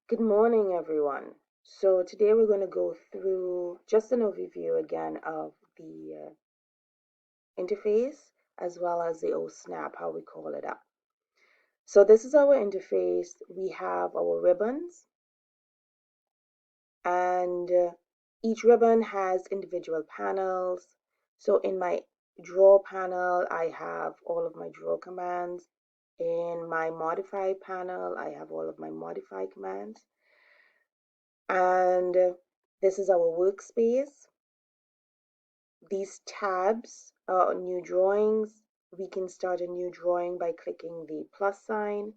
Good morning, everyone. So today we're going to go through just an overview again of the interface as well as the snap, how we call it up. So this is our interface. We have our ribbons, and each ribbon has individual panels. So in my draw panel, I have all of my draw commands. In my modify panel, I have all of my modify commands. And this is our workspace. These tabs are new drawings. We can start a new drawing by clicking the plus sign.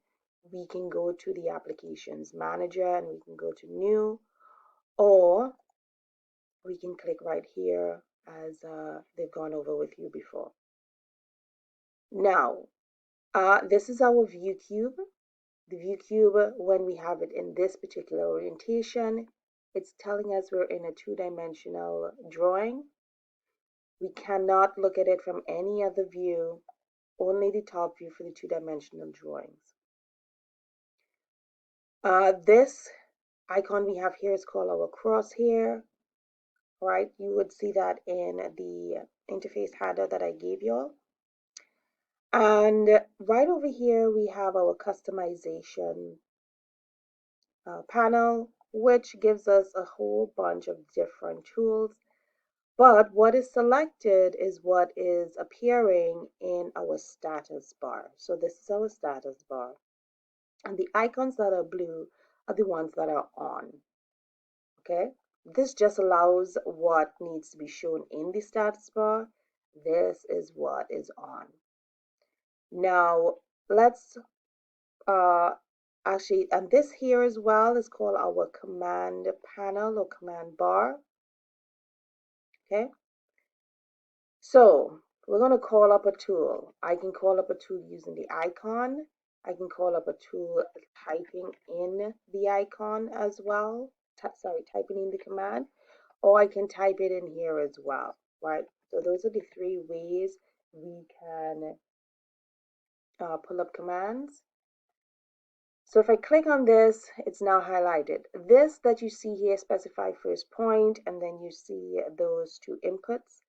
We can go to the applications manager and we can go to new, or we can click right here as they've gone over with you before. Now, this is our view cube. The view cube, when we have it in this particular orientation, it's telling us we're in a two-dimensional drawing. We cannot look at it from any other view, only the top view for the two-dimensional drawings. This icon we have here is called our crosshair, right? You would see that in the interface header that I gave you all. And right over here, we have our customization panel, which gives us a whole bunch of different tools. But what is selected is what is appearing in our status bar. So this is our status bar. And the icons that are blue are the ones that are on. Okay? This just allows what needs to be shown in the status bar. This is what is on. Now, let's actually, and this here as well is called our command panel or command bar. Okay? So we're going to call up a tool. I can call up a tool using the icon. I can call up a tool typing in the icon as well. Typing in the command, or I can type it in here as well, right? So those are the three ways we can pull up commands. So if I click on this, it's now highlighted. This that you see here, specify first point, and then you see those two inputs.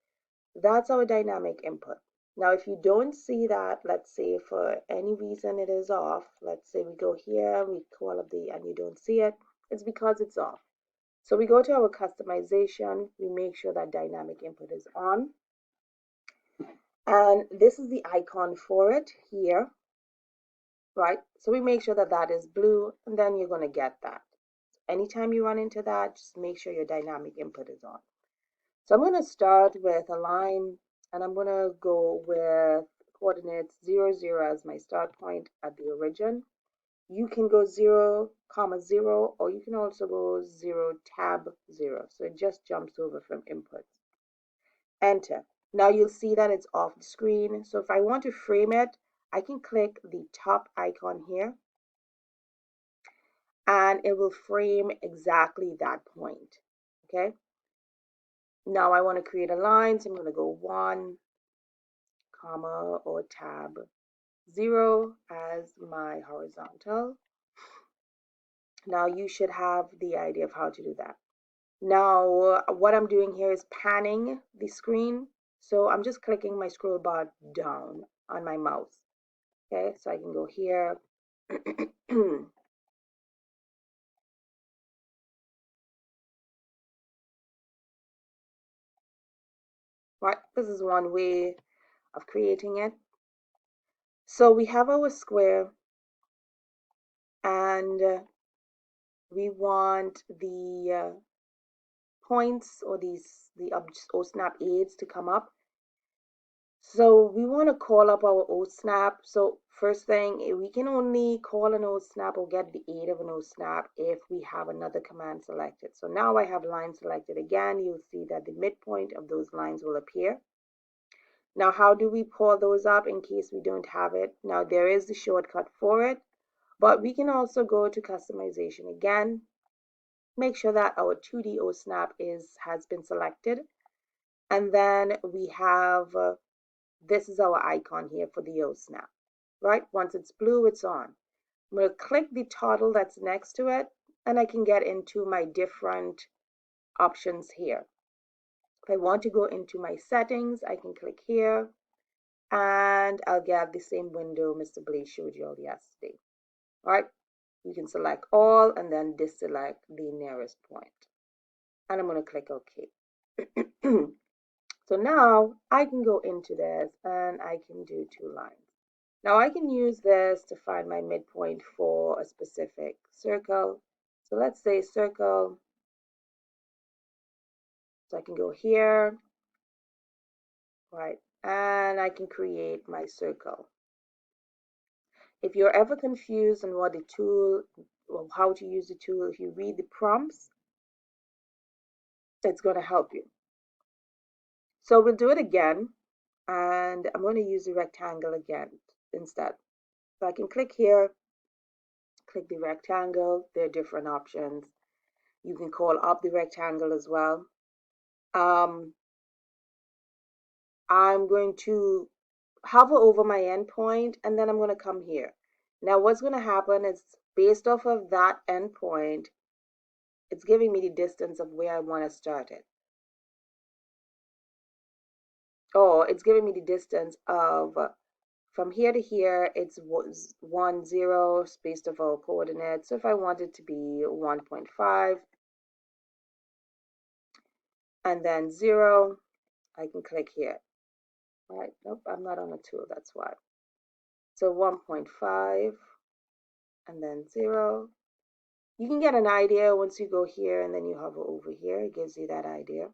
That's our dynamic input. Now, if you don't see that, let's say for any reason it is off, let's say we go here, we call up and you don't see it, it's because it's off. So we go to our customization, we make sure that dynamic input is on. And this is the icon for it here, right? So we make sure that that is blue, and then you're going to get that. Anytime you run into that, just make sure your dynamic input is on. So I'm going to start with a line, and I'm going to go with coordinates 0, 0 as my start point at the origin. You can go 0, 0, or you can also go 0, tab 0. So it just jumps over from inputs. Enter. Now you'll see that it's off the screen. So if I want to frame it, I can click the top icon here, and it will frame exactly that point. Okay. Now I want to create a line, so I'm going to go 1, comma, or tab 0 as my horizontal. Now you should have the idea of how to do that. Now what I'm doing here is panning the screen. So I'm just clicking my scroll bar down on my mouse. Okay, so I can go here. Right, this is one way of creating it. So we have our square, and we want the points or the snap aids to come up. So we want to call up our snap. So first thing, we can only call an snap or get the aid of an snap if we have another command selected. So now I have line selected again. You'll see that the midpoint of those lines will appear. Now, how do we pull those up in case we don't have it? Now, there is the shortcut for it, but we can also go to customization again. Make sure that our 2D snap has been selected. And then we have this is our icon here for the snap, right? Once it's blue, it's on. I'm going to click the toggle that's next to it. and I can get into my different options here. If I want to go into my settings, I can click here, and I'll get the same window Mr. Blaze showed you all yesterday. All right, you can select all and then deselect the nearest point. And I'm going to click OK. So now I can go into this and I can do 2 lines. Now I can use this to find my midpoint for a specific circle. So let's say circle. So I can go here, right, and I can create my circle. If you're ever confused on what the tool, or how to use the tool, if you read the prompts, it's going to help you. So we'll do it again, and I'm going to use the rectangle again instead. So I can click here, click the rectangle. There are different options. You can call up the rectangle as well. I'm going to hover over my endpoint, and then I'm going to come here. Now what's going to happen is, based off of that endpoint, it's giving me the distance of where I want to start it. Oh, it's giving me the distance of from here to here. It's 1, 0, based off our coordinates. So if I want it to be 1.5 and then 0, I can click here. All right, nope, I'm not on a tool, that's why. So 1.5 and then 0. You can get an idea once you go here and then you hover over here. It gives you that idea.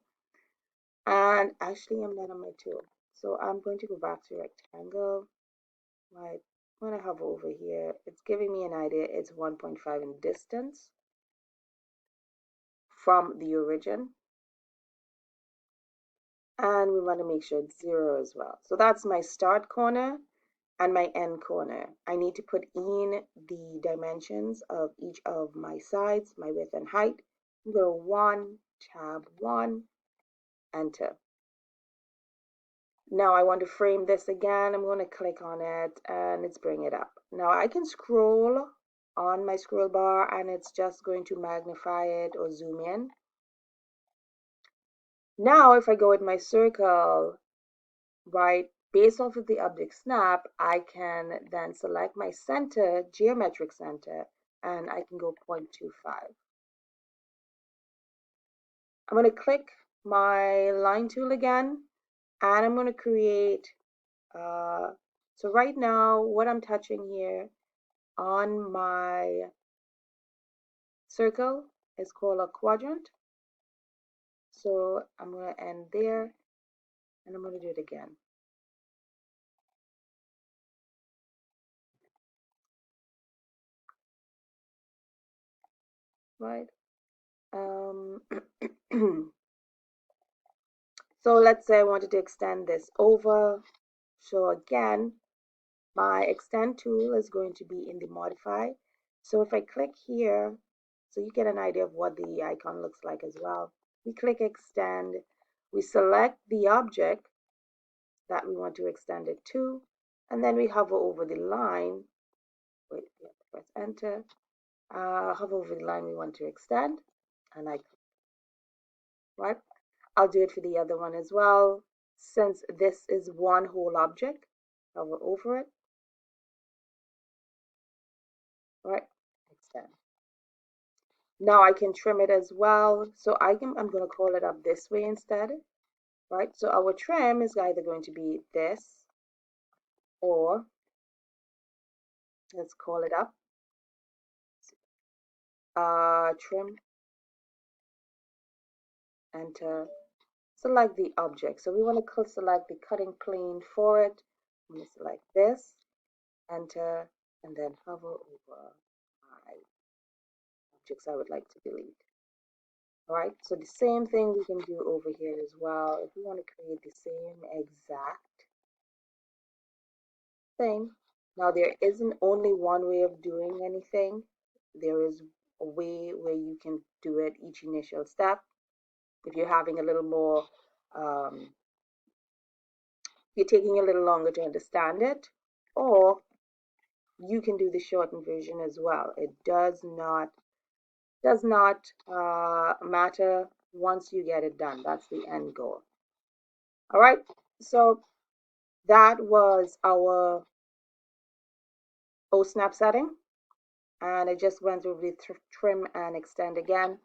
And actually, I'm not on my tool. So I'm going to go back to rectangle. Right. When I hover over here, it's giving me an idea. It's 1.5 in distance from the origin. And we want to make sure it's 0 as well. So that's my start corner and my end corner. I need to put in the dimensions of each of my sides, my width and height. Go 1, tab 1, enter. Now I want to frame this again. I'm going to click on it and it's bring it up. Now I can scroll on my scroll bar and it's just going to magnify it or zoom in. Now if I go with my circle, right, based off of the object snap, I can then select my center, geometric center, and I can go 0.25. I'm going to click my line tool again and I'm going to create so right now, what I'm touching here on my circle is called a quadrant. So I'm going to end there, and I'm going to do it again. Right? So let's say I wanted to extend this over. So again, my extend tool is going to be in the modify. So if I click here, so you get an idea of what the icon looks like as well. We click extend, we select the object that we want to extend it to, and then we hover over the line. Wait, press enter. Hover over the line we want to extend, and right. I'll do it for the other one as well. Since this is one whole object, hover over it, right, extend. Now I can trim it as well. So I'm going to call it up this way instead, right? So our trim is either going to be this, or let's call it up, trim, enter, select the object. So we want to select the cutting plane for it. I'm going to select this, enter, and then hover over my objects I would like to delete. All right, so the same thing we can do over here as well. If we want to create the same exact thing. Now there isn't only one way of doing anything. There is a way where you can do it each initial step. If you're having a little more, you're taking a little longer to understand it, or you can do the shortened version as well. It does not does not matter once you get it done. That's the end goal. All right, so that was our O-snap setting, and I just went through the trim and extend again.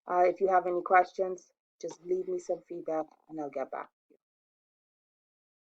If you have any questions, just leave me some feedback and I'll get back.